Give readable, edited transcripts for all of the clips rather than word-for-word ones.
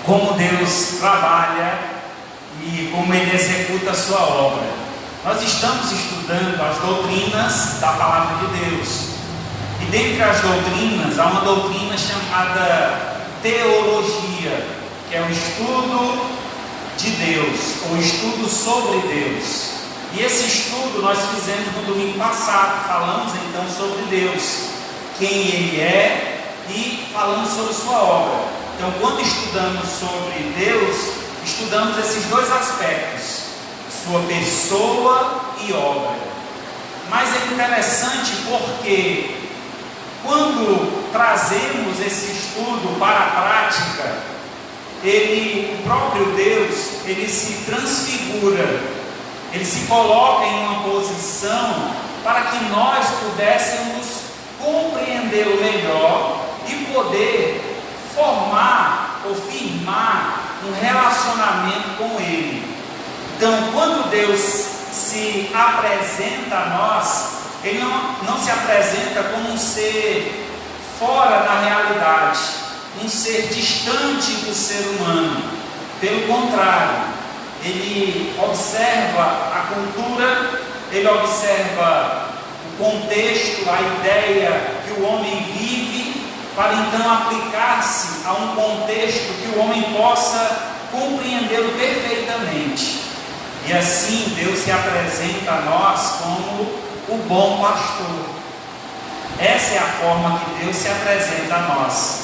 como Deus trabalha e como Ele executa a sua obra. Nós estamos estudando as doutrinas da Palavra de Deus. E dentre as doutrinas, há uma doutrina chamada teologia, que é o estudo de Deus, ou estudo sobre Deus. E esse estudo nós fizemos no domingo passado. Falamos então sobre Deus, quem Ele é, e falamos sobre sua obra. Então, quando estudamos sobre Deus, estudamos esses dois aspectos: sua pessoa e obra. Mas é interessante porque quando trazemos esse estudo para a prática, o próprio Deus, ele se transfigura, ele se coloca em uma posição para que nós pudéssemos compreendê-lo melhor e poder formar ou firmar um relacionamento com Ele. Então, quando Deus se apresenta a nós, Ele não se apresenta como um ser fora da realidade, um ser distante do ser humano. Pelo contrário, Ele observa a cultura, Ele observa o contexto, a ideia que o homem vive, para então aplicar-se a um contexto que o homem possa compreendê-lo perfeitamente. E assim Deus se apresenta a nós como o bom pastor. Essa é a forma que Deus se apresenta a nós.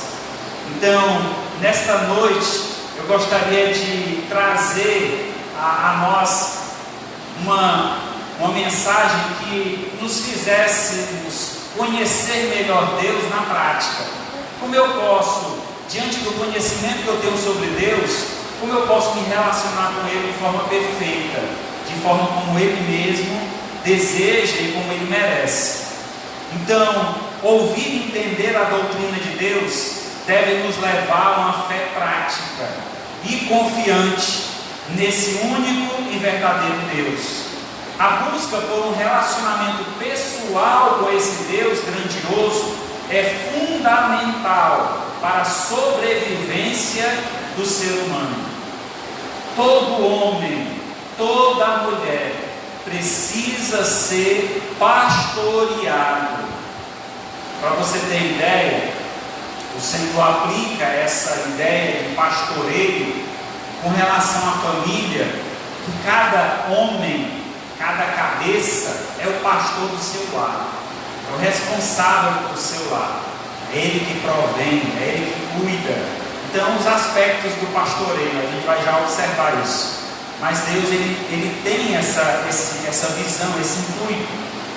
Então, nesta noite, eu gostaria de trazer a nós uma mensagem que nos fizéssemos conhecer melhor Deus na prática. Como eu posso, diante do conhecimento que eu tenho sobre Deus, como eu posso me relacionar com Ele de forma perfeita, de forma como Ele mesmo deseja e como Ele merece. Então, ouvir e entender a doutrina de Deus deve nos levar a uma fé prática e confiante nesse único e verdadeiro Deus. A busca por um relacionamento pessoal com esse Deus grandioso é fundamental para a sobrevivência do ser humano. Todo homem, toda mulher precisa ser pastoreado. Para você ter ideia, o Senhor aplica essa ideia de pastoreio com relação à família, que cada homem, cada cabeça é o pastor do seu lar, é o responsável do seu lar, é ele que provém, é ele que cuida. Então, os aspectos do pastoreio, a gente vai já observar isso. Mas Deus, ele tem essa visão, esse intuito.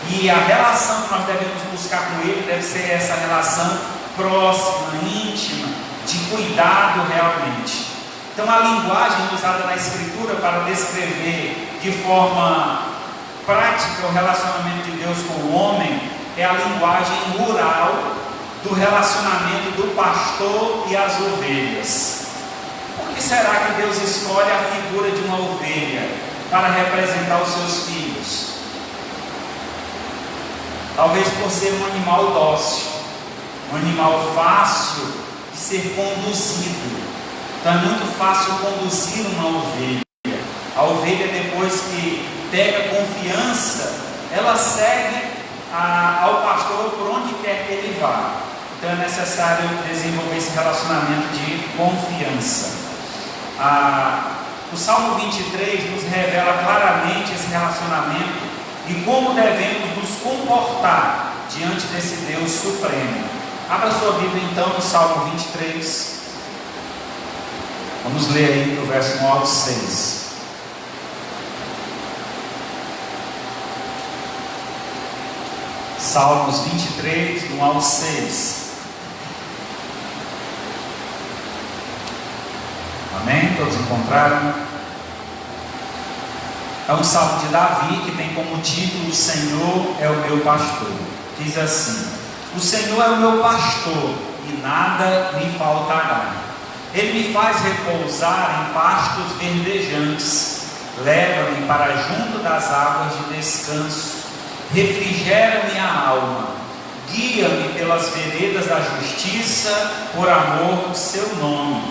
E a relação que nós devemos buscar com Ele deve ser essa relação próxima, íntima, de cuidado realmente. Então, a linguagem usada na Escritura para descrever de forma prática o relacionamento de Deus com o homem é a linguagem rural do relacionamento do pastor e as ovelhas. Por que será que Deus escolhe a figura de uma ovelha para representar os seus filhos? Talvez por ser um animal dócil, um animal fácil de ser conduzido. Então é muito fácil conduzir uma ovelha. A ovelha, depois que pega confiança, ela segue ao pastor por onde quer que ele vá. Então é necessário desenvolver esse relacionamento de confiança. O Salmo 23 nos revela claramente esse relacionamento e como devemos nos comportar diante desse Deus supremo. Abra sua Bíblia então no Salmo 23. Vamos ler aí do verso 1 ao 6. Salmos 23, do 1 ao 6. Amém? Todos encontraram? É um salmo de Davi que tem como título: O Senhor é o meu pastor. Diz assim: O Senhor é o meu pastor e nada me faltará. Ele me faz repousar em pastos verdejantes, leva-me para junto das águas de descanso, refrigera minha alma, guia-me pelas veredas da justiça por amor do seu nome.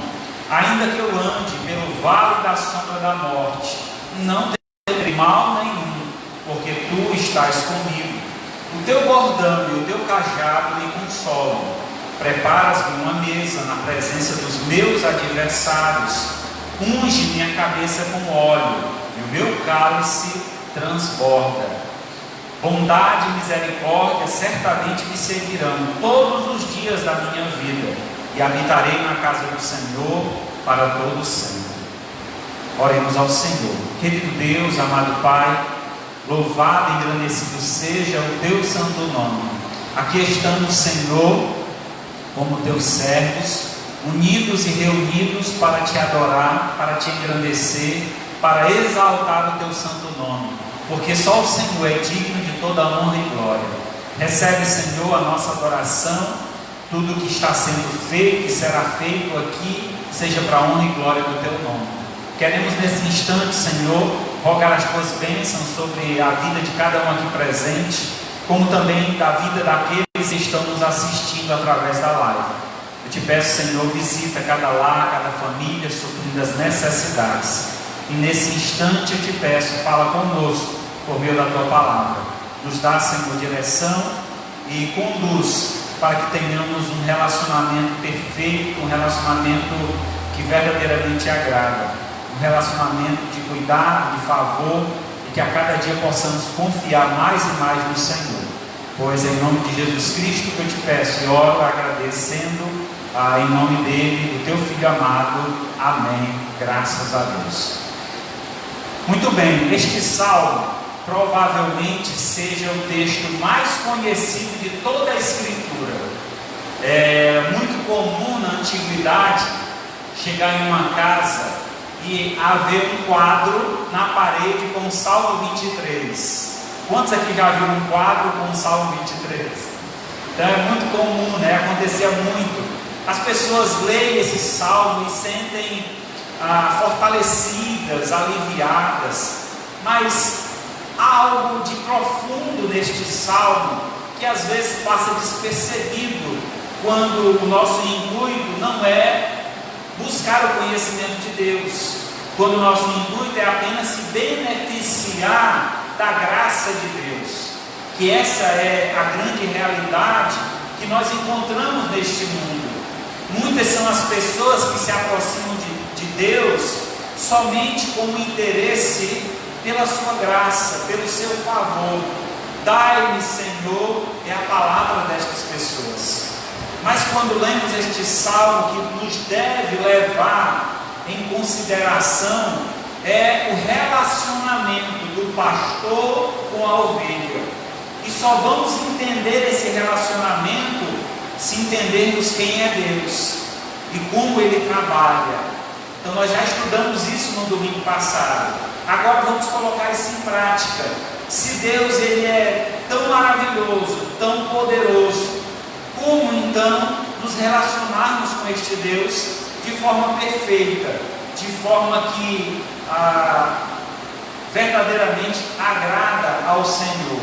Ainda que eu ande pelo vale da sombra da morte, não temerei mal nenhum, porque tu estás comigo. O teu bordão e o teu cajado me consolam. Preparas-me uma mesa na presença dos meus adversários. Unge minha cabeça com óleo, e o meu cálice transborda. Bondade e misericórdia certamente me seguirão todos os dias da minha vida, e habitarei na casa do Senhor para todo sempre. Oremos ao Senhor. Querido Deus, amado Pai, louvado e engrandecido seja o teu santo nome. Aqui estamos, Senhor, como teus servos, unidos e reunidos para te adorar, para te engrandecer, para exaltar o teu santo nome, porque só o Senhor é digno de toda honra e glória. Recebe, Senhor, a nossa adoração. Tudo que está sendo feito e será feito aqui, seja para a honra e glória do teu nome. Queremos nesse instante, Senhor, rogar as tuas bênçãos sobre a vida de cada um aqui presente, como também da vida daqueles que estão nos assistindo através da live. Eu te peço, Senhor, visita cada lar, cada família, suprindo as necessidades. E nesse instante eu te peço, fala conosco por meio da tua palavra. Nos dá, Senhor, direção e conduz para que tenhamos um relacionamento perfeito, um relacionamento que verdadeiramente agrada, um relacionamento de cuidado, de favor, e que a cada dia possamos confiar mais e mais no Senhor. Pois é em nome de Jesus Cristo que eu te peço e oro agradecendo em nome dele, do teu Filho amado. Amém. Graças a Deus. Muito bem, este salmo provavelmente seja o texto mais conhecido de toda a Escritura. É muito comum na antiguidade chegar em uma casa e haver um quadro na parede com o Salmo 23. Quantos aqui já viram um quadro com o Salmo 23? Então é muito comum, né? Acontecia muito. As pessoas leem esse salmo e sentem fortalecidas, aliviadas, mas há algo de profundo neste salmo que às vezes passa despercebido quando o nosso intuito não é buscar o conhecimento de Deus, quando o nosso intuito é apenas se beneficiar da graça de Deus, que essa é a grande realidade que nós encontramos neste mundo. Muitas são as pessoas que se aproximam de Deus somente com o interesse pela sua graça, pelo seu favor. Dai-me, Senhor, é a palavra destas pessoas. Mas quando lemos este salmo, que nos deve levar em consideração é o relacionamento do pastor com a ovelha. E só vamos entender esse relacionamento se entendermos quem é Deus e como Ele trabalha. Então nós já estudamos isso no domingo passado. Agora vamos colocar isso em prática. Se Deus ele é tão maravilhoso, tão poderoso, como então nos relacionarmos com este Deus de forma perfeita, de forma que verdadeiramente agrada ao Senhor?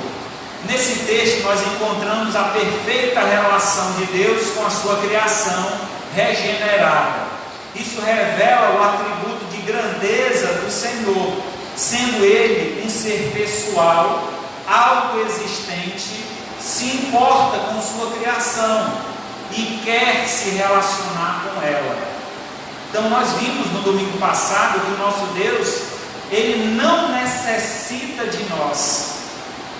Nesse texto nós encontramos a perfeita relação de Deus com a sua criação regenerada. Isso revela o atributo de grandeza do Senhor, sendo Ele um ser pessoal, autoexistente, se importa com sua criação e quer se relacionar com ela. Então nós vimos no domingo passado que o nosso Deus, Ele não necessita de nós.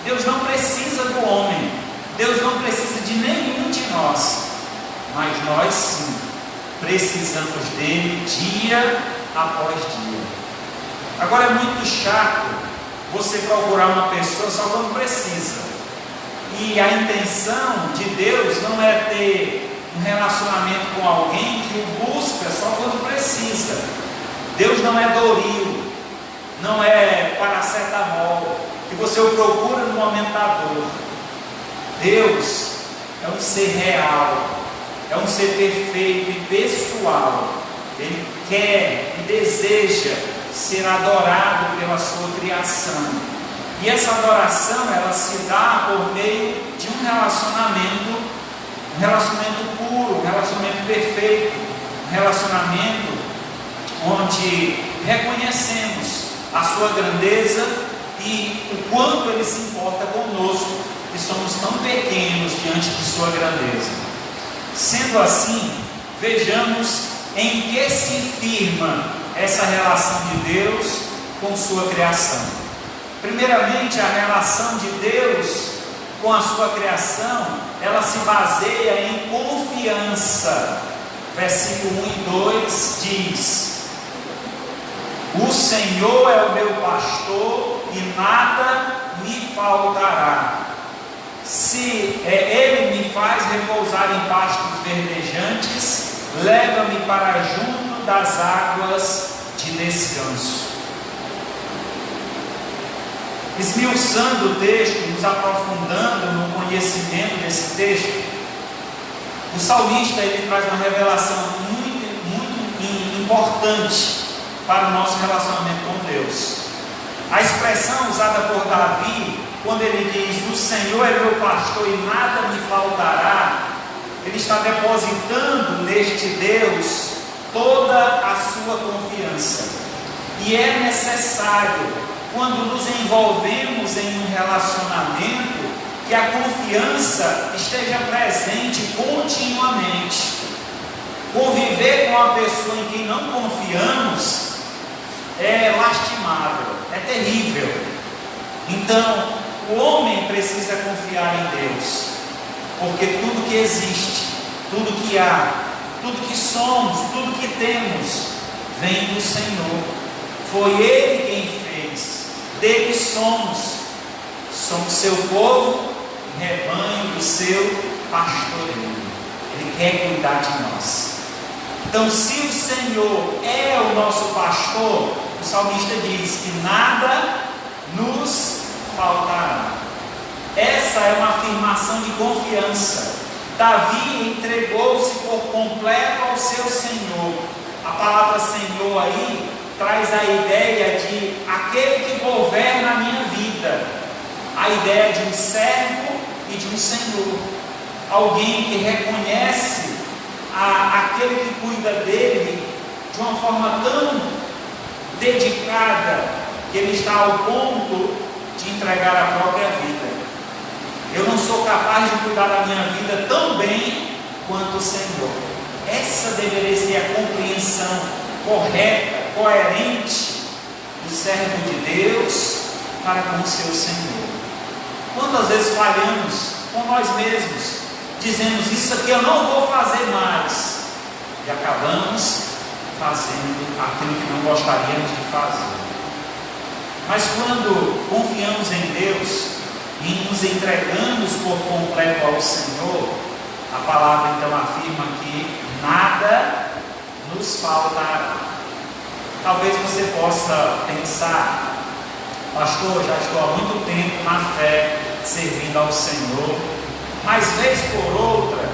Deus não precisa do homem, Deus não precisa de nenhum de nós, mas nós sim precisamos dele dia após dia. Agora é muito chato você procurar uma pessoa só quando precisa, e a intenção de Deus não é ter um relacionamento com alguém que o busca só quando precisa. Deus não é Doril, não é paracetamol que você o procura no momento da dor. Deus é um ser real, é um ser perfeito e pessoal. Ele quer e deseja ser adorado pela sua criação. E essa adoração, ela se dá por meio de um relacionamento puro, um relacionamento perfeito, um relacionamento onde reconhecemos a sua grandeza e o quanto Ele se importa conosco, que somos tão pequenos diante de sua grandeza. Sendo assim, vejamos em que se firma essa relação de Deus com sua criação. Primeiramente, a relação de Deus com a sua criação, ela se baseia em confiança. Versículo 1 e 2 diz: o Senhor é o meu pastor e nada me faltará. Ele me faz repousar em pastos verdejantes, leva-me para junto das águas de descanso. Esmiuçando o texto, nos aprofundando no conhecimento desse texto, o salmista ele traz uma revelação muito importante para o nosso relacionamento com Deus. A expressão usada por Davi, quando ele diz: o Senhor é meu pastor e nada me faltará, ele está depositando neste Deus toda a sua confiança. E é necessário, quando nos envolvemos em um relacionamento, que a confiança esteja presente continuamente. Conviver com uma pessoa em quem não confiamos é lastimável, é terrível. Então, o homem precisa confiar em Deus, porque tudo que existe, tudo que há, tudo que somos, tudo que temos, vem do Senhor. Foi Ele quem fez, dele somos seu povo, rebanho do seu pastoreio. Ele quer cuidar de nós. Então, se o Senhor é o nosso pastor, o salmista diz que nada nos faltará. Essa é uma afirmação de confiança. Davi entregou-se por completo ao seu Senhor. A palavra Senhor aí traz a ideia de aquele que governa a minha vida, a ideia de um servo e de um Senhor, alguém que reconhece aquele que cuida dele de uma forma tão dedicada que ele está ao ponto de entregar a própria vida. Eu não sou capaz de cuidar da minha vida tão bem quanto o Senhor. Essa deveria ser a compreensão correta, coerente do servo de Deus para com o seu Senhor. Quantas vezes falhamos com nós mesmos, dizemos: isso aqui eu não vou fazer mais, e acabamos fazendo aquilo que não gostaríamos de fazer. Mas quando confiamos em Deus e nos entregamos por completo ao Senhor, a palavra então afirma que nada nos faltará. Talvez você possa pensar: pastor, já estou há muito tempo na fé, servindo ao Senhor, mas vez por outra,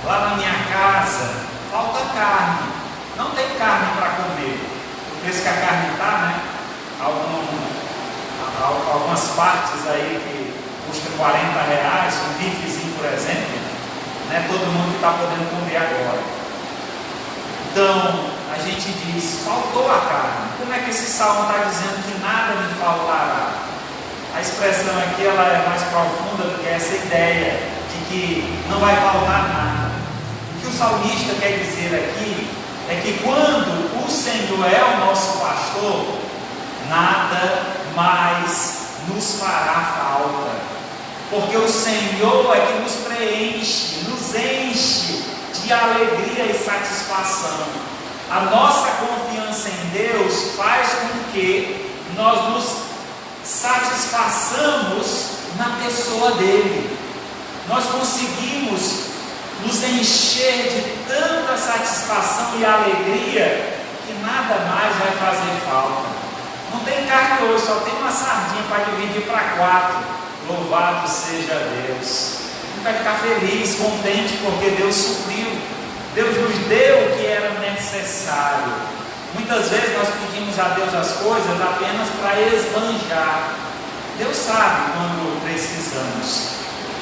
lá na minha casa, falta carne, não tem carne para comer. O preço que a carne está, né? Algumas partes aí que custa R$40, um bifezinho, por exemplo, né? Todo mundo está podendo comer agora. Então, a gente diz: faltou a carne. Como é que esse salmo está dizendo que nada me faltará? A expressão aqui ela é mais profunda do que essa ideia de que não vai faltar nada. O que o salmista quer dizer aqui é que quando o Senhor é o nosso pastor, nada mais nos fará falta, porque o Senhor é que nos preenche, nos enche de alegria e satisfação. A nossa confiança em Deus faz com que nós nos satisfaçamos na pessoa dele. Nós conseguimos nos encher de tanta satisfação e alegria que nada mais vai fazer falta. Não tem carne hoje, só tem uma sardinha para dividir para 4. Louvado seja Deus. A gente vai ficar feliz, contente, porque Deus supriu. Deus nos deu o que era necessário. Muitas vezes nós pedimos a Deus as coisas apenas para esbanjar. Deus sabe quando precisamos.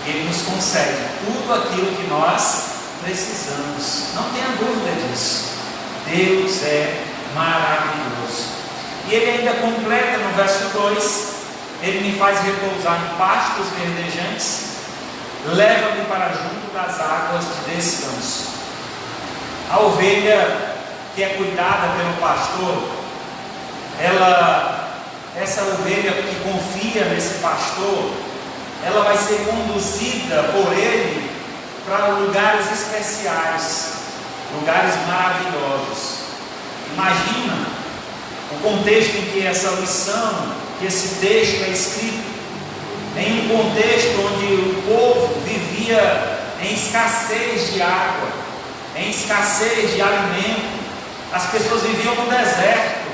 Ele nos concede tudo aquilo que nós precisamos. Não tenha dúvida disso. Deus é maravilhoso. E ele ainda completa no verso 2: ele me faz repousar em pastos verdejantes, leva-me para junto das águas de descanso. A ovelha que é cuidada pelo pastor, essa ovelha que confia nesse pastor, ela vai ser conduzida por ele para lugares especiais, lugares maravilhosos. Imagina o contexto em que essa lição, que esse texto é escrito, em um contexto onde o povo vivia em escassez de água, em escassez de alimento. As pessoas viviam no deserto.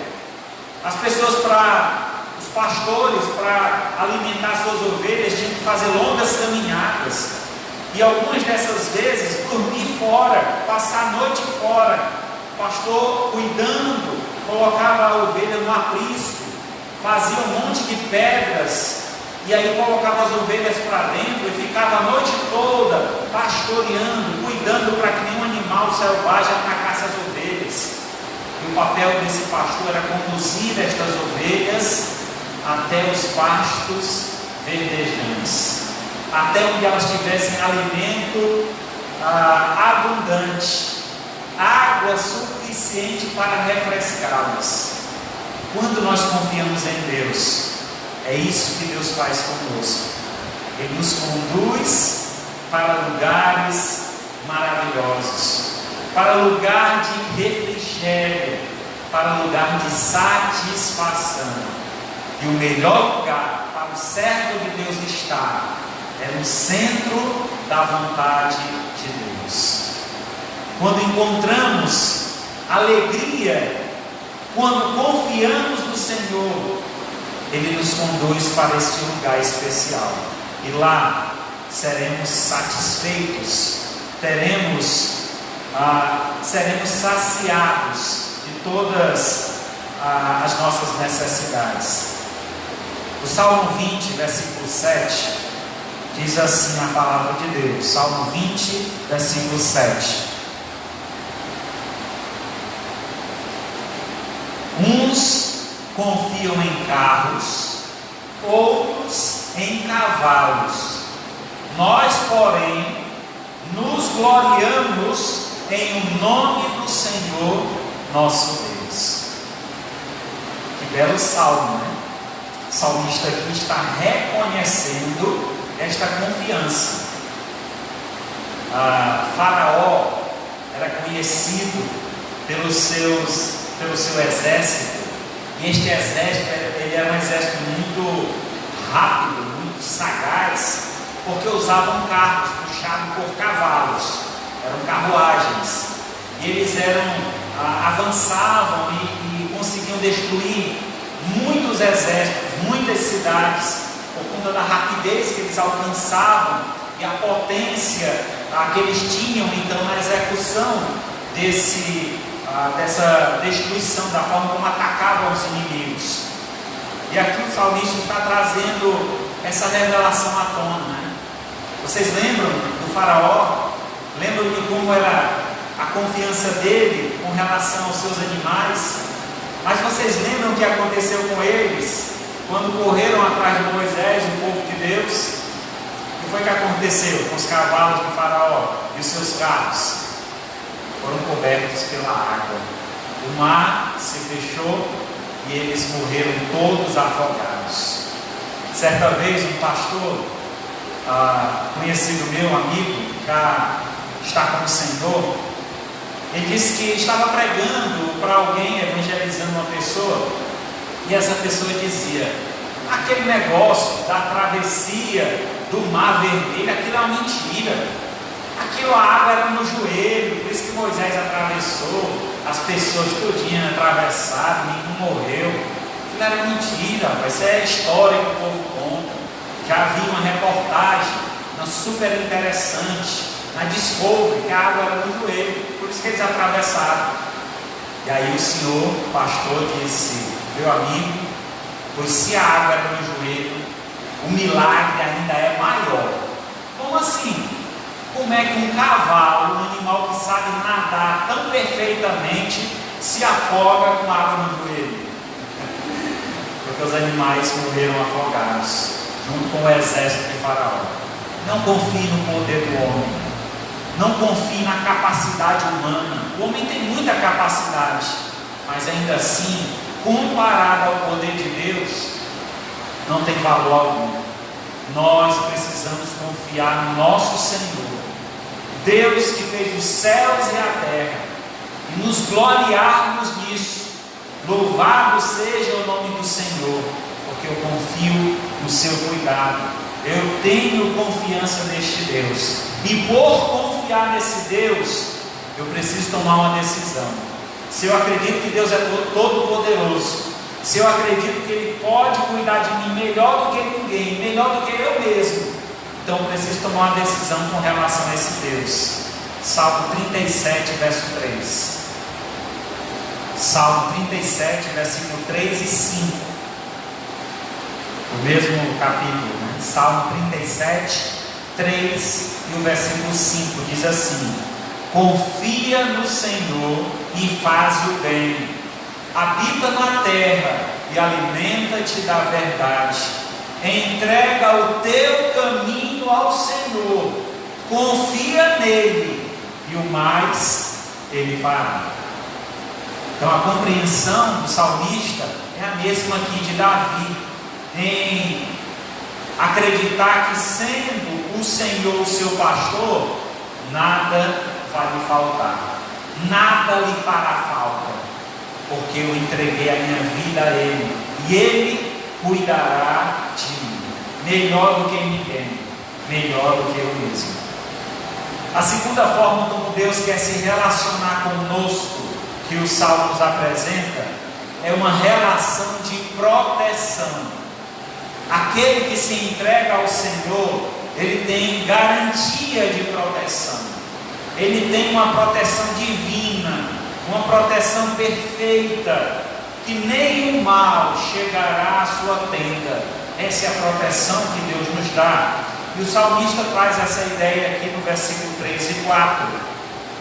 As pessoas, os pastores, para alimentar suas ovelhas, tinham que fazer longas caminhadas. E algumas dessas vezes dormir fora, passar a noite fora. O pastor cuidando, colocava a ovelha no aprisco, fazia um monte de pedras, e aí colocava as ovelhas para dentro e ficava a noite toda pastoreando, cuidando para que nenhum animal selvagem atacasse as ovelhas. E o papel desse pastor era conduzir estas ovelhas até os pastos verdejantes, até onde elas tivessem alimento abundante, água suficiente para refrescá-las. Quando nós confiamos em Deus, é isso que Deus faz conosco. Ele nos conduz para lugares maravilhosos, para lugar de refrigério, para lugar de satisfação. E o melhor lugar para o servo de Deus estar é no centro da vontade de Deus. Quando encontramos alegria, quando confiamos no Senhor, Ele nos conduz para este lugar especial. E lá seremos satisfeitos, seremos saciados de todas as nossas necessidades. O Salmo 20, versículo 7, diz assim a palavra de Deus. Salmo 20, versículo 7. Uns confiam em carros, outros em cavalos. Nós, porém, nos gloriamos em o nome do Senhor nosso Deus. Que belo salmo, né? O salmista aqui está reconhecendo esta confiança. Faraó era conhecido pelo seu exército, e este exército ele era um exército muito rápido, muito sagaz, porque usavam carros puxados por cavalos, eram carruagens, e eles avançavam e conseguiam destruir muitos exércitos, muitas cidades, por conta da rapidez que eles alcançavam e a potência que eles tinham então na execução dessa destruição, da forma como atacavam os inimigos. E aqui o salmista está trazendo essa revelação à tona, né? Vocês lembram do faraó? Lembram de como era a confiança dele com relação aos seus animais? Mas vocês lembram o que aconteceu com eles quando correram atrás de Moisés, o povo de Deus? O que foi que aconteceu com os cavalos do faraó e os seus carros? Foram cobertos pela água. O mar se fechou e eles morreram todos afogados. Certa vez um pastor, conhecido meu, amigo, já está com o Senhor, ele disse que estava pregando para alguém, evangelizando uma pessoa, e essa pessoa dizia: aquele negócio da travessia do Mar Vermelho, aquilo é uma mentira. Aquilo, a água era no joelho, por isso que Moisés atravessou, as pessoas todinhas atravessaram, ninguém morreu. Aquilo era mentira, isso é história que o povo conta. Já vi uma reportagem super interessante na Discovery, que a água era no joelho, por isso que eles atravessaram. E aí o senhor, o pastor, disse: meu amigo, pois se a água era no joelho, o milagre ainda é maior. Como assim? Como é que um cavalo, um animal que sabe nadar tão perfeitamente, se afoga com água no joelho, porque os animais morreram afogados, junto com o exército de Faraó. Não confie no poder do homem, não confie na capacidade humana. O homem tem muita capacidade, mas ainda assim, comparado ao poder de Deus, não tem valor algum. Nós precisamos confiar no nosso Senhor, Deus que fez os céus e a terra, e nos gloriarmos nisso. Louvado seja o nome do Senhor, porque eu confio no seu cuidado, eu tenho confiança neste Deus, e por confiar nesse Deus, eu preciso tomar uma decisão. Se eu acredito que Deus é todo poderoso, se eu acredito que Ele pode cuidar de mim melhor do que ninguém, melhor do que eu mesmo, então eu preciso tomar uma decisão com relação a esse Deus. Salmo 37, verso 3. Salmo 37, versículo 3 e 5. O mesmo capítulo, né? Salmo 37, 3 e o versículo 5 diz assim: confia no Senhor e faz o bem, habita na terra e alimenta-te da verdade, entrega o teu caminho ao Senhor, confia nele e o mais Ele fará. Então a compreensão do salmista é a mesma aqui de Davi, em acreditar que sendo o Senhor o seu pastor, nada vai lhe faltar, nada lhe fará falta, porque eu entreguei a minha vida a Ele, e Ele cuidará de mim, melhor do que ninguém, melhor do que eu mesmo. A segunda forma como Deus quer se relacionar conosco, que o Salmo nos apresenta, é uma relação de proteção. Aquele que se entrega ao Senhor, ele tem garantia de proteção, ele tem uma proteção divina, uma proteção perfeita, que nem o mal chegará à sua tenda. Essa é a proteção que Deus nos dá, e o salmista traz essa ideia aqui no versículo 3 e 4.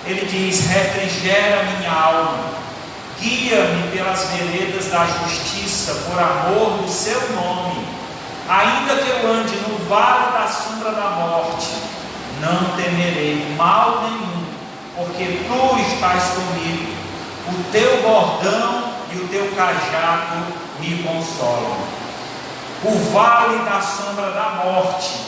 Ele diz: refrigera minha alma, guia-me pelas veredas da justiça, por amor do seu nome. Ainda que eu ande no vale da sombra da morte, não temerei mal nenhum, porque tu estás comigo, o teu bordão e o teu cajado me consolam. O vale da sombra da morte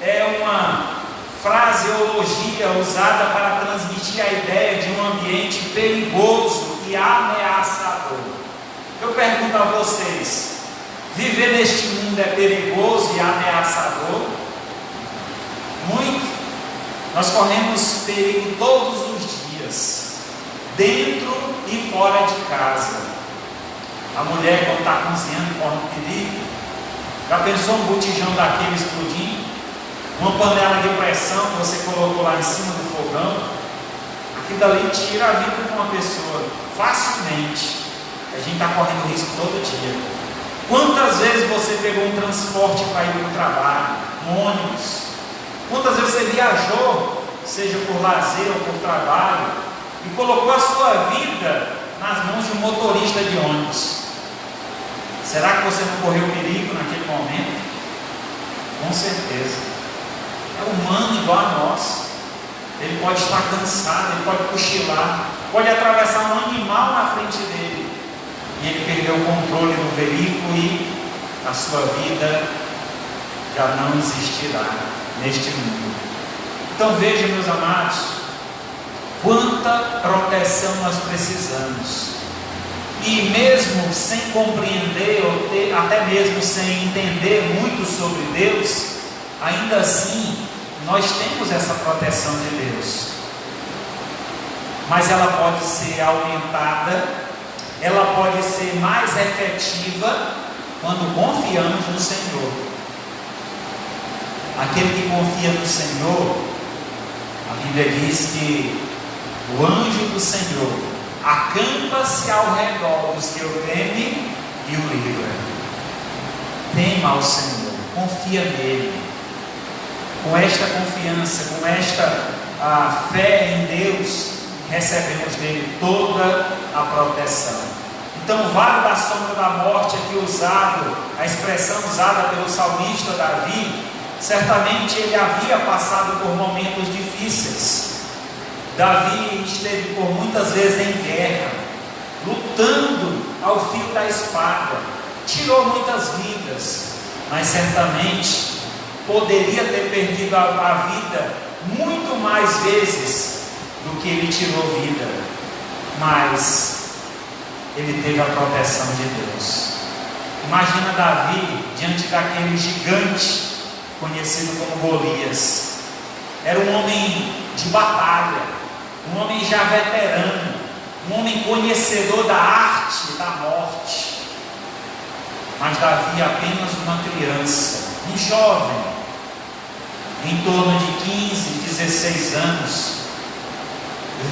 é uma fraseologia usada para transmitir a ideia de um ambiente perigoso e ameaçador. Eu pergunto a vocês: viver neste mundo é perigoso e ameaçador? Muito. Nós corremos perigo todos os dias, dentro e fora de casa. A mulher, quando está cozinhando, corre perigo. Já pensou um botijão daquele explodindo? Uma panela de pressão que você colocou lá em cima do fogão, aquilo dali tira a vida de uma pessoa facilmente. A gente está correndo risco todo dia. Quantas vezes você pegou um transporte para ir para o trabalho, um ônibus? Quantas vezes você viajou, seja por lazer ou por trabalho, e colocou a sua vida nas mãos de um motorista de ônibus? Será que você não correu perigo naquele momento? Com certeza. É humano igual a nós. Ele pode estar cansado, ele pode cochilar, pode atravessar um animal na frente dele, e ele perdeu o controle do veículo e a sua vida já não existirá neste mundo. Então veja, meus amados, quanta proteção nós precisamos. E mesmo sem compreender, ou até mesmo sem entender muito sobre Deus, ainda assim nós temos essa proteção de Deus. Mas ela pode ser aumentada, ela pode ser mais efetiva quando confiamos no Senhor. Aquele que confia no Senhor, a Bíblia diz que o anjo do Senhor acampa-se ao redor dos que o temem e o livra. Tema ao Senhor, confia nele. Com esta confiança, com esta fé em Deus, recebemos dele toda a proteção. Então, o vale da sombra da morte aqui usado, a expressão usada pelo salmista Davi, certamente ele havia passado por momentos difíceis. Davi esteve por muitas vezes em guerra, lutando ao fio da espada, tirou muitas vidas, mas certamente poderia ter perdido a vida muito mais vezes do que ele tirou vida, mas ele teve a proteção de Deus. Imagina Davi diante daquele gigante conhecido como Golias. Era um homem de batalha, um homem já veterano, um homem conhecedor da arte da morte. Mas Davi, apenas uma criança, um jovem, em torno de 15, 16 anos,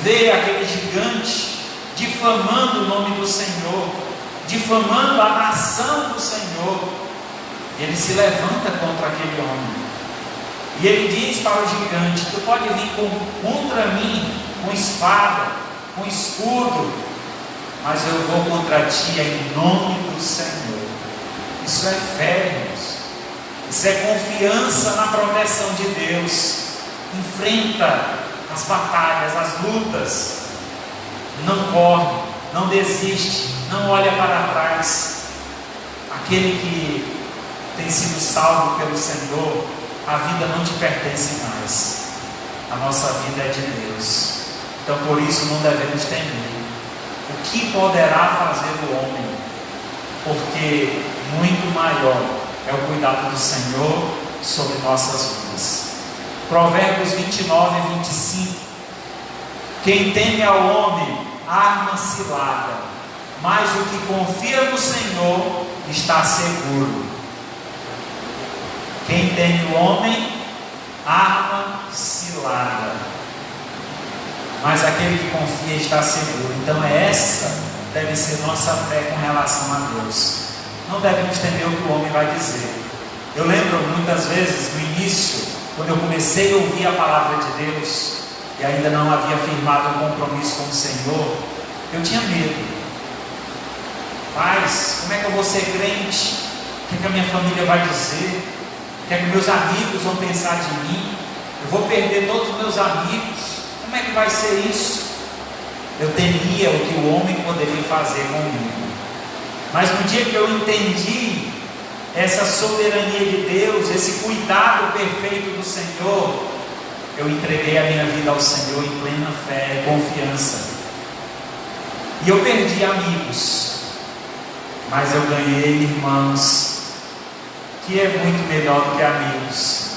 vê aquele gigante difamando o nome do Senhor, difamando a nação do Senhor. Ele se levanta contra aquele homem e ele diz para o gigante: tu pode vir contra mim com espada, com escudo, mas eu vou contra ti em nome do Senhor. Isso é fé, irmãos. Isso é confiança na proteção de Deus. Enfrenta as batalhas, as lutas, não corre, não desiste, não olha para trás. Aquele que tem sido salvo pelo Senhor, a vida não te pertence mais, a nossa vida é de Deus. Então por isso não devemos temer. O que poderá fazer o homem? Porque muito maior é o cuidado do Senhor sobre nossas vidas. Provérbios 29 e 25. Quem teme ao homem arma cilada, mas o que confia no Senhor está seguro. Quem teme o homem arma cilada, mas aquele que confia está seguro. Então essa deve ser nossa fé com relação a Deus. Não devemos temer o que o homem vai dizer. Eu lembro muitas vezes no início, quando eu comecei a ouvir a palavra de Deus e ainda não havia firmado um compromisso com o Senhor, eu tinha medo. Mas como é que eu vou ser crente? O que a minha família vai dizer? O que meus amigos vão pensar de mim? Eu vou perder todos os meus amigos? Como é que vai ser isso? Eu temia o que o homem poderia fazer comigo. Mas no dia que eu entendi essa soberania de Deus, esse cuidado perfeito do Senhor, eu entreguei a minha vida ao Senhor em plena fé e confiança. E eu perdi amigos, mas eu ganhei irmãos, que é muito melhor do que amigos.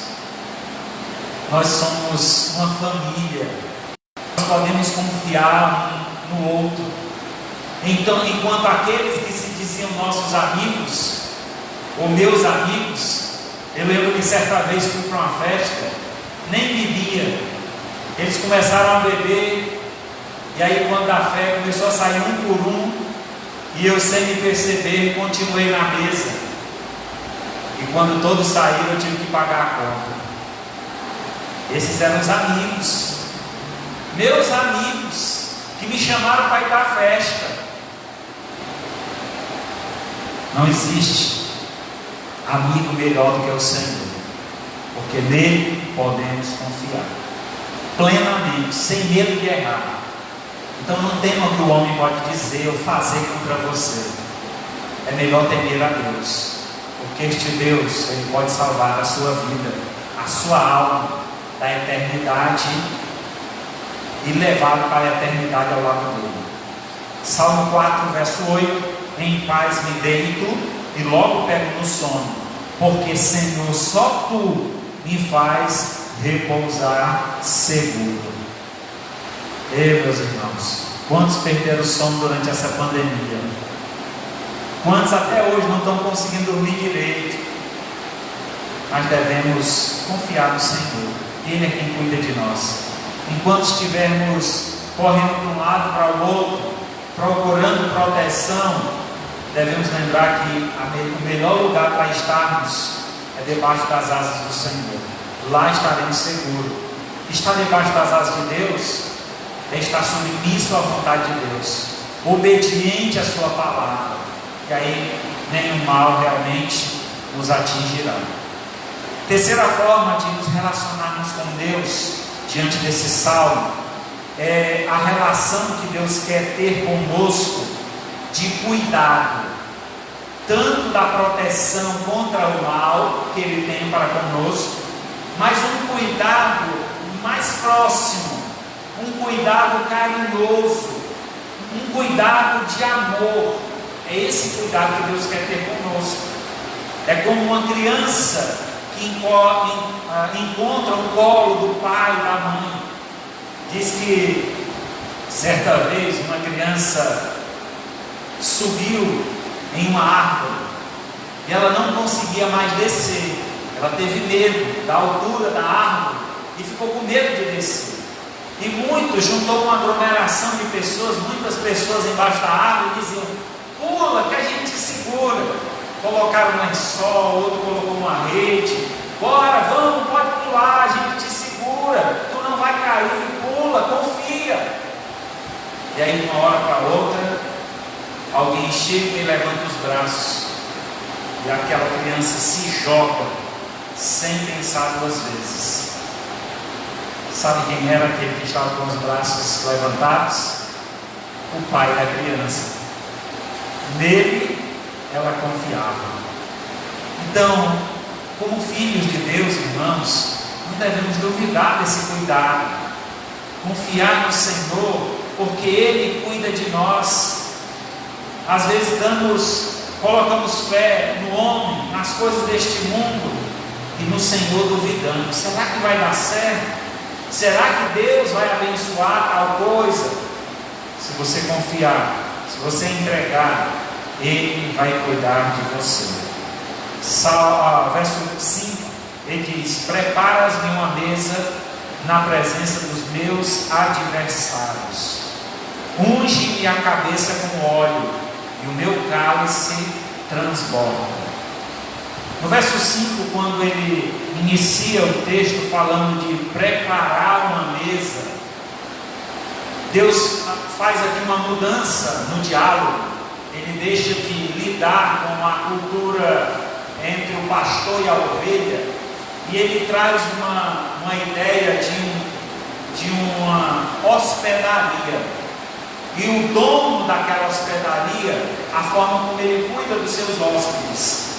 Nós somos uma família, nós podemos confiar um no outro. Então, enquanto aqueles que se diziam nossos amigos, ou meus amigos, eu lembro que certa vez fui para uma festa, nem bebia, eles começaram a beber, e aí quando a fé começou a sair um por um, e eu sem me perceber, continuei na mesa, e quando todos saíram eu tive que pagar a conta. Esses eram os amigos, meus amigos, que me chamaram para ir para a festa. Não existe amigo melhor do que o Senhor, porque nele podemos confiar plenamente, sem medo de errar. Então não tema o que o homem pode dizer ou fazer contra você. É melhor temer a Deus, porque este Deus, Ele pode salvar a sua vida, a sua alma da eternidade e levá-lo para a eternidade ao lado dele. Salmo 4, verso 8: em paz me deito e logo pego no sono, porque Senhor, só Tu me faz repousar seguro. Meus irmãos, quantos perderam o sono durante essa pandemia? Quantos até hoje não estão conseguindo dormir direito? Mas devemos confiar no Senhor, Ele é quem cuida de nós. Enquanto estivermos correndo de um lado para o outro, procurando proteção, devemos lembrar que o melhor lugar para estarmos é debaixo das asas do Senhor. Lá estaremos seguros. Estar debaixo das asas de Deus é estar submisso à vontade de Deus, obediente à sua palavra, e aí nenhum mal realmente nos atingirá. Terceira forma de nos relacionarmos com Deus diante desse salmo é a relação que Deus quer ter conosco de cuidado, tanto da proteção contra o mal que Ele tem para conosco, mas um cuidado mais próximo, um cuidado carinhoso, um cuidado de amor. É esse cuidado que Deus quer ter conosco. É como uma criança que encontra o colo do pai e da mãe. Diz que certa vez uma criança subiu em uma árvore e ela não conseguia mais descer. Ela teve medo da altura da árvore e ficou com medo de descer. E juntou uma aglomeração de pessoas, muitas pessoas embaixo da árvore e diziam: pula que a gente segura. Colocaram um lençol, outro colocou uma rede. Bora, vamos, pode pular, a gente te segura, tu não vai cair, pula, confia. E aí, de uma hora para outra, alguém chega e levanta os braços, e aquela criança se joga, sem pensar duas vezes. Sabe quem era aquele que estava com os braços levantados? O pai da criança. Nele ela confiava. Então, como filhos de Deus, irmãos, não devemos duvidar desse cuidado, confiar no Senhor, porque Ele cuida de nós. Às vezes colocamos fé no homem, nas coisas deste mundo, e no Senhor duvidamos. Será que vai dar certo? Será que Deus vai abençoar tal coisa? Se você confiar, se você entregar, Ele vai cuidar de você. Verso 5, ele diz: preparas-me uma mesa na presença dos meus adversários, unge-me a cabeça com óleo, e o meu cálice transborda. No verso 5, quando ele inicia o texto falando de preparar uma mesa, Deus faz aqui uma mudança no diálogo. Ele deixa de lidar com a cultura entre o pastor e a ovelha, e ele traz uma ideia de uma hospedaria. E o dono daquela hospedaria, a forma como ele cuida dos seus hóspedes,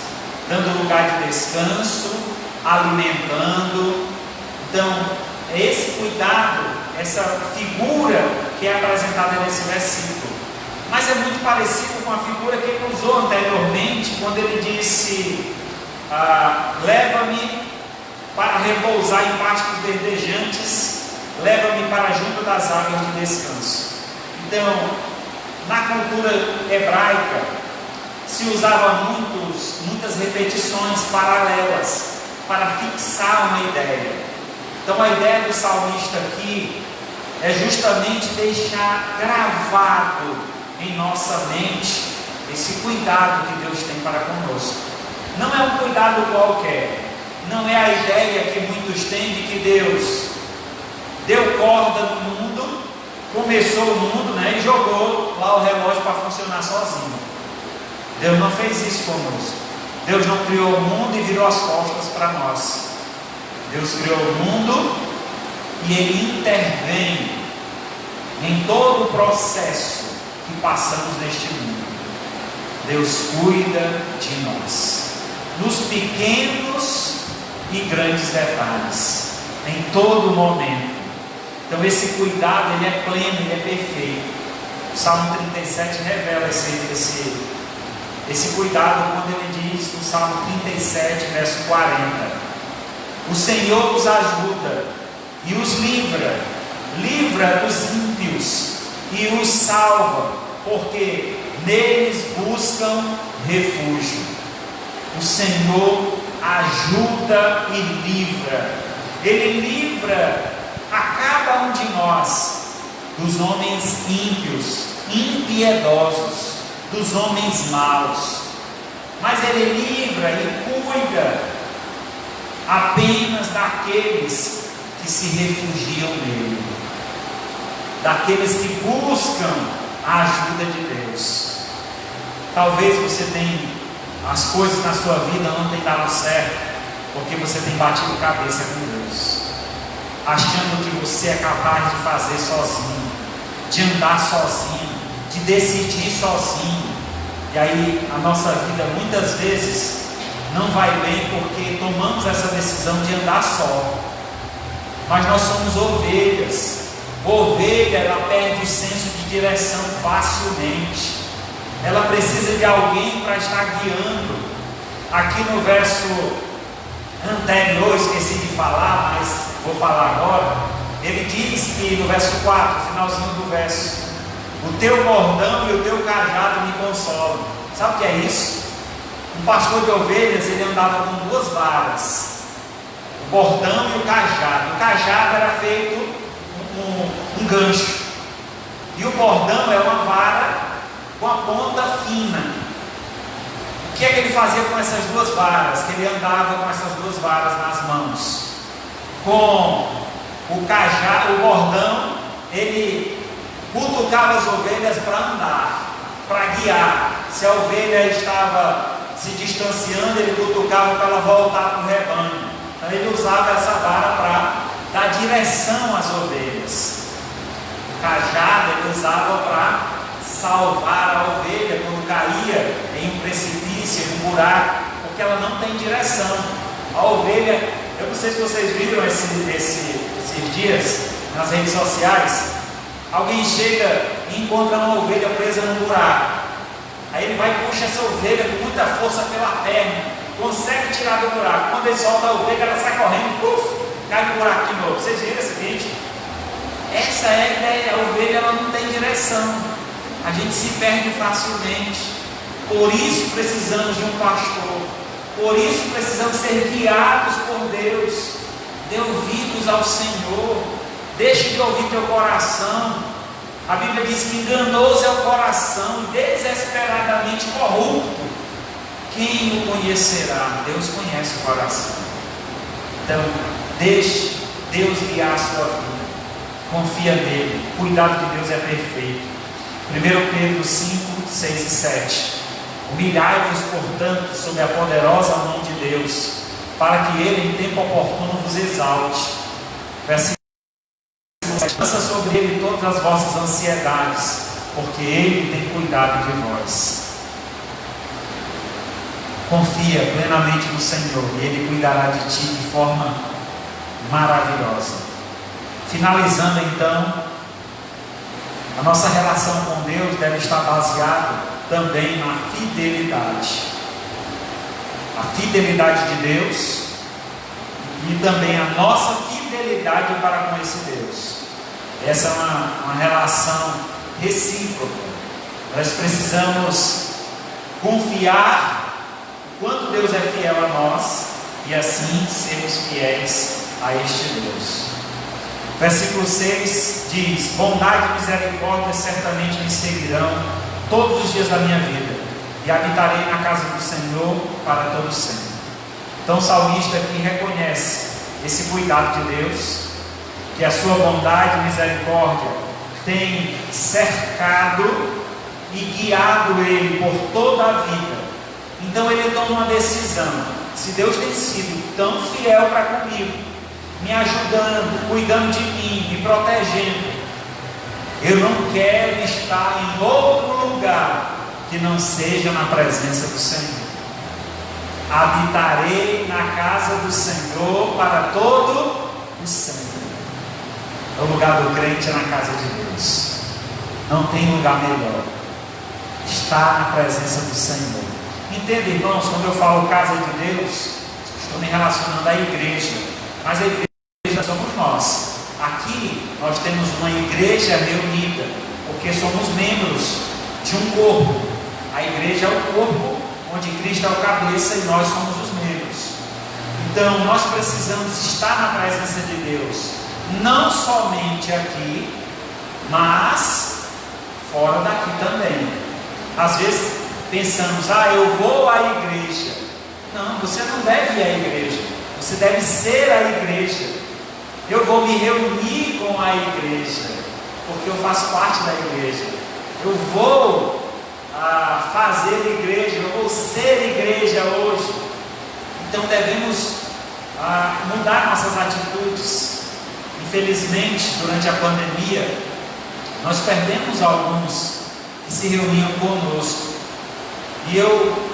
dando lugar de descanso, alimentando. Então, é esse cuidado, essa figura que é apresentada nesse versículo. Mas é muito parecido com a figura que ele usou anteriormente, quando ele disse: leva-me para repousar em pastos verdejantes, leva-me para junto das águas de descanso. Então, na cultura hebraica, se usava muitas repetições paralelas para fixar uma ideia. Então, a ideia do salmista aqui é justamente deixar gravado em nossa mente esse cuidado que Deus tem para conosco. Não é um cuidado qualquer, não é a ideia que muitos têm de que Deus deu corda no mundo, começou o mundo, e jogou lá o relógio para funcionar sozinho. Deus não fez isso conosco. Deus não criou o mundo e virou as costas para nós. Deus criou o mundo e Ele intervém em todo o processo que passamos neste mundo. Deus cuida de nós, nos pequenos e grandes detalhes, em todo momento. Então esse cuidado, ele é pleno, ele é perfeito. O Salmo 37 revela esse cuidado quando ele diz no Salmo 37, verso 40: o Senhor os ajuda e os livra dos ímpios e os salva, porque neles buscam refúgio. O Senhor ajuda e livra. Ele livra a cada um de nós dos homens ímpios, impiedosos, dos homens maus. Mas Ele livra e cuida apenas daqueles que se refugiam nele. daqueles que buscam a ajuda de Deus. Talvez você tenha, as coisas na sua vida não tenham dado certo, porque você tem batido cabeça com Deus, achando que você é capaz de fazer sozinho, de andar sozinho, de decidir sozinho. E aí a nossa vida muitas vezes não vai bem porque tomamos essa decisão de andar só. Mas nós somos ovelhas. Ovelha, ela perde o senso de direção facilmente. Ela precisa de alguém para estar guiando. Aqui no verso anterior, esqueci de falar, mas vou falar agora. Ele diz que no verso 4, finalzinho do verso: o teu bordão e o teu cajado me consolam. Sabe o que é isso? Um pastor de ovelhas, ele andava com duas varas, o bordão e o cajado. O cajado era feito um gancho, e o bordão é uma vara com a ponta fina. O que é que ele fazia com essas duas varas? Que ele andava com essas duas varas nas mãos. Com o cajado, o bordão, ele cutucava as ovelhas para andar, para guiar. Se a ovelha estava se distanciando, ele cutucava para ela voltar para o rebanho. Então ele usava essa vara para dar direção às ovelhas. O cajado ele usava para salvar a ovelha quando caía em um precipício, em um buraco, porque ela não tem direção. A ovelha, eu não sei se vocês viram esses dias nas redes sociais, alguém chega e encontra uma ovelha presa num buraco. Aí ele vai e puxa essa ovelha com muita força pela perna, consegue tirar do buraco. Quando ele solta a ovelha, ela sai correndo, puf, cai no buraco de novo. Vocês viram esse vídeo? Essa é a ideia. A ovelha ela não tem direção, a gente se perde facilmente. Por isso precisamos de um pastor, por isso precisamos ser guiados por Deus. Dê ouvidos ao Senhor, deixe de ouvir teu coração. A Bíblia diz que enganoso é o coração, desesperadamente corrupto. Quem o conhecerá? Deus conhece o coração. Então, deixe Deus guiar a sua vida. Confia nele. O cuidado de Deus é perfeito. 1 Pedro 5, 6 e 7. Humilhai-vos, portanto, sob a poderosa mão de Deus, para que ele, em tempo oportuno, vos exalte. Versículo: lança sobre ele todas as vossas ansiedades, porque ele tem cuidado de vós. Confia plenamente no Senhor e ele cuidará de ti de forma maravilhosa. Finalizando então, a nossa relação com Deus deve estar baseada também na fidelidade. A fidelidade de Deus e também a nossa fidelidade para com esse Deus. Essa é uma relação recíproca. Nós precisamos confiar o quanto Deus é fiel a nós e assim sermos fiéis a este Deus. Versículo 6 diz: bondade e misericórdia certamente me seguirão todos os dias da minha vida, e habitarei na casa do Senhor para todo sempre. Então o salmista aqui reconhece esse cuidado de Deus, que a sua bondade e misericórdia tem cercado e guiado ele por toda a vida. Então ele toma uma decisão: se Deus tem sido tão fiel para comigo, me ajudando, cuidando de mim, me protegendo, eu não quero estar em outro lugar que não seja na presença do Senhor. Habitarei na casa do Senhor para todo o sempre. O lugar do crente é na casa de Deus. Não tem lugar melhor. Estar na presença do Senhor. Entenda, irmãos, quando eu falo casa de Deus, estou me relacionando à igreja. Mas a igreja somos nós. Aqui nós temos uma igreja reunida, porque somos membros de um corpo. A igreja é o corpo onde Cristo é o cabeça e nós somos os membros. Então nós precisamos estar na presença de Deus, não somente aqui, mas fora daqui também. Às vezes pensamos: eu vou à igreja. Não, você não deve ir à igreja, você deve ser a igreja. Eu vou me reunir com a igreja. porque eu faço parte da igreja. Eu vou fazer igreja, eu vou ser igreja hoje. Então devemos mudar nossas atitudes. Infelizmente, durante a pandemia, nós perdemos alguns que se reuniam conosco. E eu,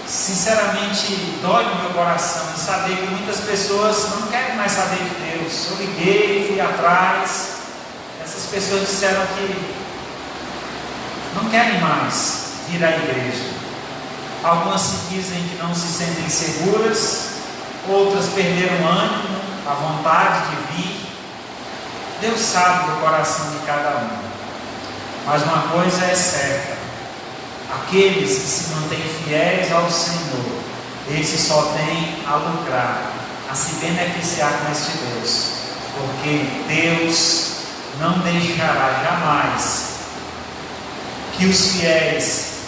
sinceramente, dói no meu coração de saber que muitas pessoas não querem mais saber de Deus. Eu liguei, fui atrás. Essas pessoas disseram que não querem mais vir à igreja. Algumas se dizem que não se sentem seguras, outras perderam o ânimo, a vontade de vir. Deus sabe do coração de cada um. Mas uma coisa é certa: aqueles que se mantêm fiéis ao Senhor, esses só têm a lucrar, a se beneficiar com este Deus, porque Deus não deixará jamais que os fiéis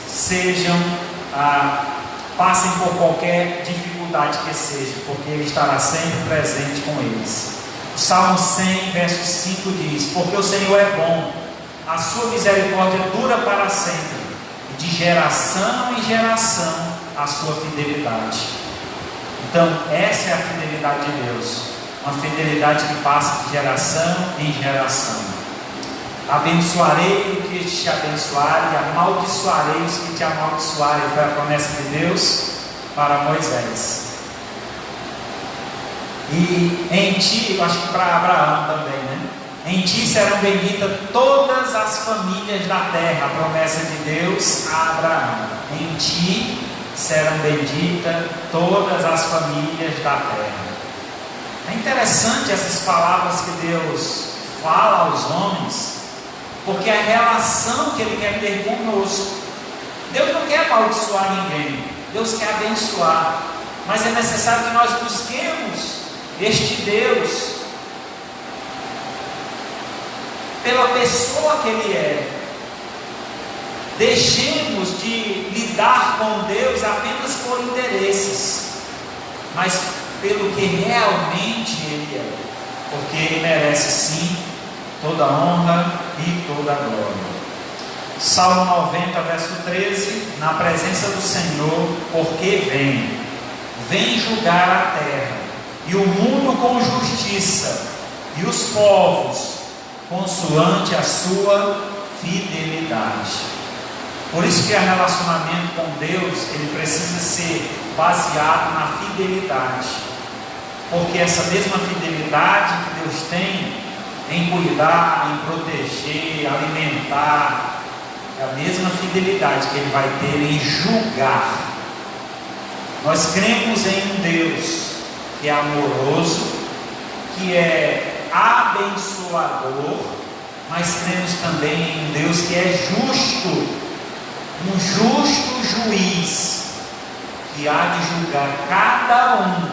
passem por qualquer dificuldade que seja, porque Ele estará sempre presente com eles. O Salmo 100, verso 5 diz: porque o Senhor é bom, a sua misericórdia dura para sempre, e de geração em geração a sua fidelidade. Então essa é a fidelidade de Deus, uma fidelidade que passa de geração em geração. Abençoarei os que te abençoarem, e amaldiçoarei os que te amaldiçoarem. Foi a promessa de Deus para Moisés. E em ti, eu acho que para Abraão também, né? Em ti serão benditas todas as famílias da terra. A promessa de Deus a Abraão: em ti serão benditas todas as famílias da terra. É interessante essas palavras que Deus fala aos homens, porque a relação que Ele quer ter conosco. Deus não quer amaldiçoar ninguém, Deus quer abençoar, mas é necessário que nós busquemos este Deus pela pessoa que Ele é. Deixemos de lidar com Deus apenas por interesses, mas pelo que realmente Ele é, porque Ele merece sim toda honra e toda glória. Salmo 90, verso 13: na presença do Senhor, porque vem julgar a terra, e o mundo com justiça, e os povos consoante a sua fidelidade. Por isso que o relacionamento com Deus, ele precisa ser baseado na fidelidade, porque essa mesma fidelidade que Deus tem em cuidar, em proteger, alimentar, é a mesma fidelidade que Ele vai ter em julgar. Nós cremos em um Deus que é amoroso, que é abençoador, mas cremos também em um Deus que é justo, um justo juiz, que há de julgar cada um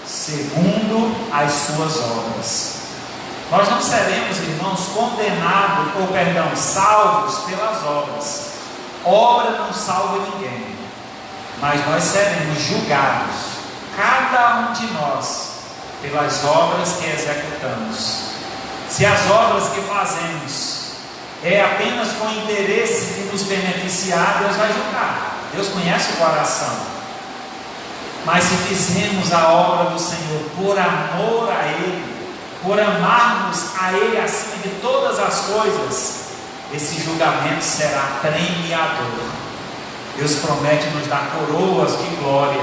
segundo as suas obras. Nós não seremos, irmãos, salvos pelas obras. Obra não salva ninguém, mas nós seremos julgados, cada um de nós, pelas obras que executamos. Se as obras que fazemos é apenas com interesse de nos beneficiar, Deus vai julgar. Deus conhece o coração. Mas se fizermos a obra do Senhor por amor a Ele, por amarmos a Ele acima de todas as coisas, esse julgamento será premiador. Deus promete nos dar coroas de glória.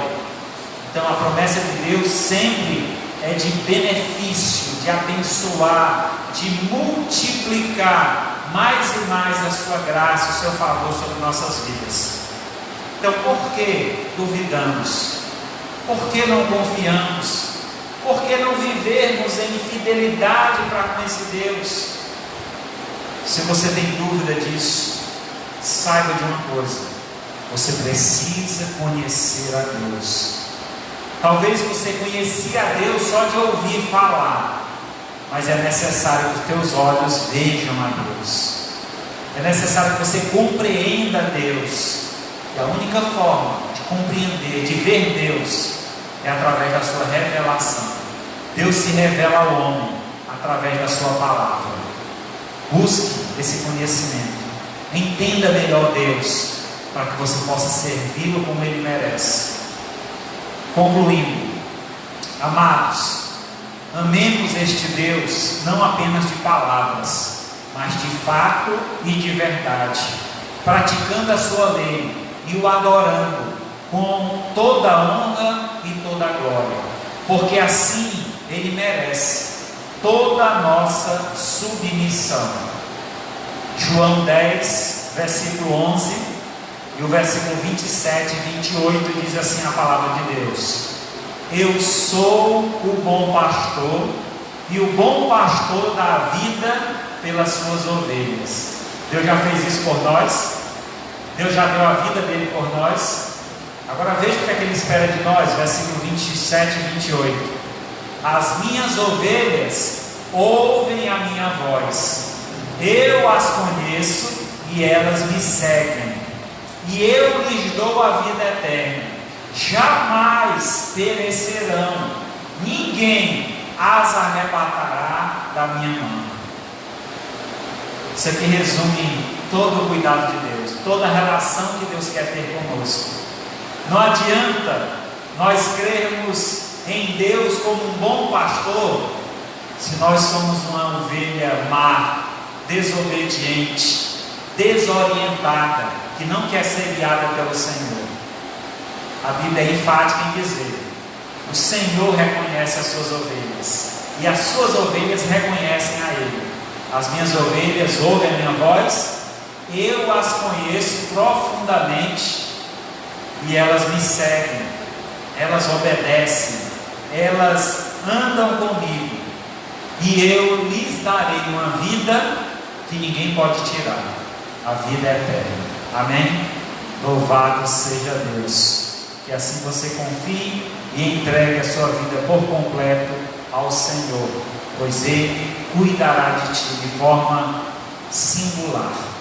Então a promessa de Deus sempre é de benefício, de abençoar, de multiplicar mais e mais a sua graça, o seu favor sobre nossas vidas. Então por que duvidamos? Por que não confiamos? Por que não vivermos em fidelidade para com esse Deus? Se você tem dúvida disso, saiba de uma coisa: você precisa conhecer a Deus. Talvez você conhecia a Deus só de ouvir falar, mas é necessário que os teus olhos vejam a Deus. É necessário que você compreenda Deus. E a única forma de compreender, de ver Deus, é através da sua revelação. Deus se revela ao homem através da sua palavra. Busque esse conhecimento. Entenda melhor Deus, para que você possa servi-lo como Ele merece. Concluindo, amados, amemos este Deus não apenas de palavras, mas de fato e de verdade, praticando a sua lei e o adorando com toda a honra e toda a glória, porque assim Ele merece toda a nossa submissão. João 10, versículo 11 e o versículo 27 e 28 diz assim a palavra de Deus: eu sou o bom pastor, e o bom pastor dá a vida pelas suas ovelhas. Deus já fez isso por nós, Deus já deu a vida dele por nós. Agora veja o que é que Ele espera de nós, versículo 27 e 28. As minhas ovelhas ouvem a minha voz, eu as conheço e elas me seguem, e eu lhes dou a vida eterna, jamais perecerão, ninguém as arrebatará da minha mão. Isso aqui resume todo o cuidado de Deus, toda a relação que Deus quer ter conosco. Não adianta nós crermos em Deus como um bom pastor, se nós somos uma ovelha má, desobediente, desorientada, que não quer ser guiada pelo Senhor. A Bíblia é enfática em dizer: o Senhor reconhece as suas ovelhas, e as suas ovelhas reconhecem a Ele. As minhas ovelhas ouvem a minha voz, eu as conheço profundamente, e elas me seguem, elas obedecem, elas andam comigo, e eu lhes darei uma vida que ninguém pode tirar, a vida eterna. Amém? Louvado seja Deus. Que assim você confie e entregue a sua vida por completo ao Senhor, pois Ele cuidará de ti de forma singular.